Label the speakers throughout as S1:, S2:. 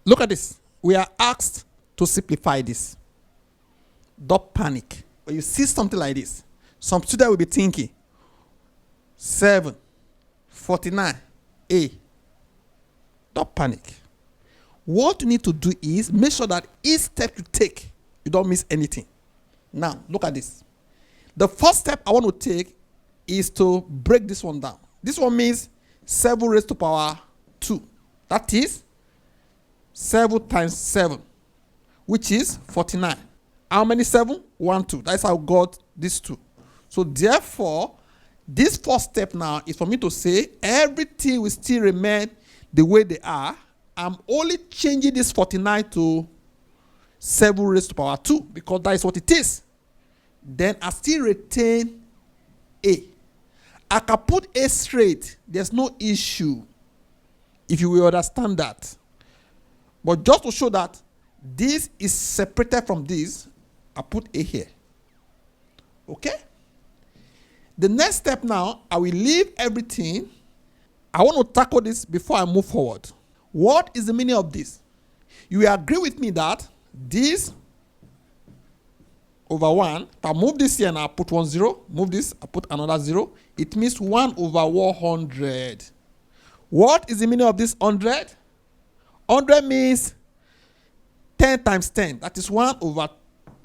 S1: Look at this. We are asked to simplify this. Don't panic. When you see something like this, some student will be thinking, 7, 49, A. Don't panic. What you need to do is make sure that each step you take, you don't miss anything. Now, look at this. The first step I want to take is to break this one down. This one means 7 raised to power 2. That is 7 times 7, which is 49. How many 7? 1, 2. That's how I got these 2. So therefore, this first step now is for me to say everything will still remain the way they are. I'm only changing this 49 to 7 raised to power 2 because that is what it is. Then I still retain A. I can put A straight. There's no issue if you will understand that. But just to show that this is separated from this, I put A here. Okay? The next step now, I will leave everything. I want to tackle this before I move forward. What is the meaning of this? You will agree with me that this over 1, if I move this here and I put 1 0, move this, I put another 0, it means 1 over 100. What is the meaning of this 100? 100 means 10 times 10. That is 1 over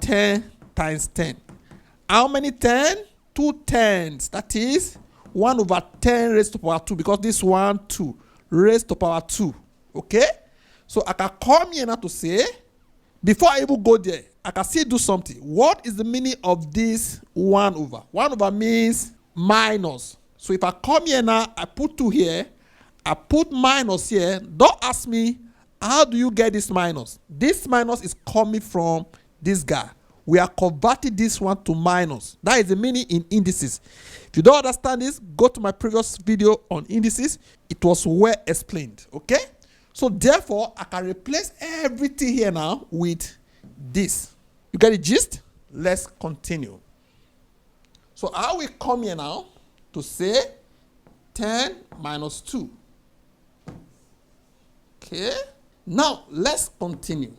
S1: 10 times 10. How many 10? 2 10s. That is 1 over 10 raised to power 2 because this 1, 2 raised to power 2. Okay? So I can come here now to say, before I even go there, I can still do something. What is the meaning of this 1 over? 1 over means minus. So if I come here now, I put 2 here, I put minus here. Don't ask me, how do you get this minus? This minus is coming from this guy. We are converting this one to minus. That is the meaning in indices. If you don't understand this, go to my previous video on indices. It was well explained. Okay? So therefore, I can replace everything here now with this. You get the gist? Let's continue. So I will come here now to say 10 minus 2. Okay? Now, let's continue.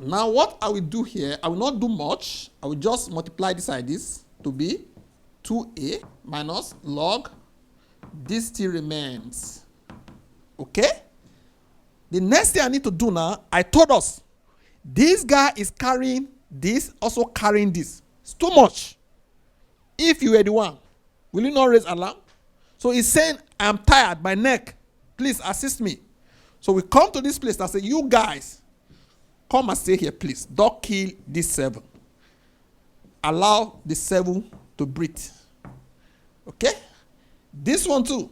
S1: Now, what I will do here, I will not do much. I will just multiply this like this to be 2a minus log. This still remains. Okay? The next thing I need to do now, I told us, this guy is carrying this, also carrying this. It's too much. If you were the one, will you not raise alarm? So he's saying, I'm tired, my neck. Please assist me. So we come to this place and say, you guys, come and stay here, please. Don't kill this 7. Allow the 7 to breathe. Okay? This one too.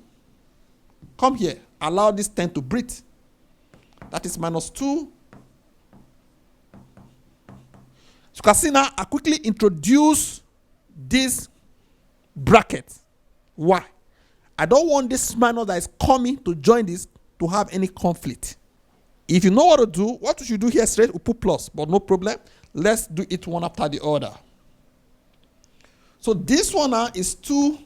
S1: Come here. Allow this 10 to breathe. That is minus 2. So you can see now, I quickly introduce this bracket. Why? I don't want this minus that is coming to join this to have any conflict. If you know what to do, what you should do here straight, we put plus, but no problem. Let's do it one after the other. So this one now is 2.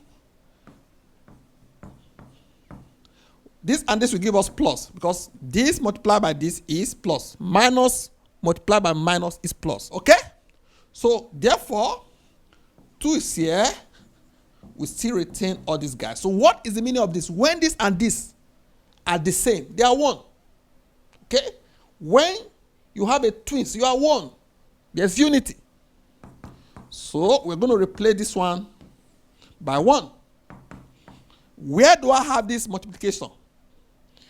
S1: This and this will give us plus because this multiplied by this is plus. Minus multiplied by minus is plus. Okay? So therefore, 2 is here. We still retain all these guys. So what is the meaning of this? When this and this are the same, they are 1. Okay? When you have a twins, you are 1. There's unity. So we're going to replace this one by 1. Where do I have this multiplication?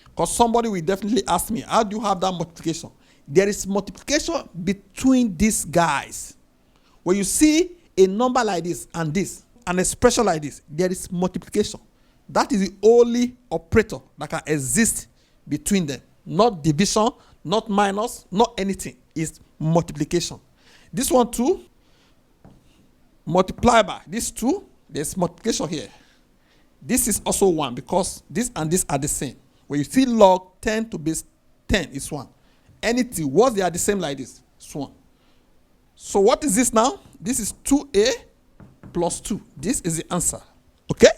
S1: Because somebody will definitely ask me, how do you have that multiplication? There is multiplication between these guys. When you see a number like this, an expression like this, there is multiplication. That is the only operator that can exist between them. Not division, not minus, not anything. It's multiplication. This one too, multiply by this 2, there's multiplication here. This is also 1 because this and this are the same. When you see log 10 to base 10 is 1. Anything, once they are the same like this, it's 1. So what is this now? This is 2a plus 2. This is the answer. Okay?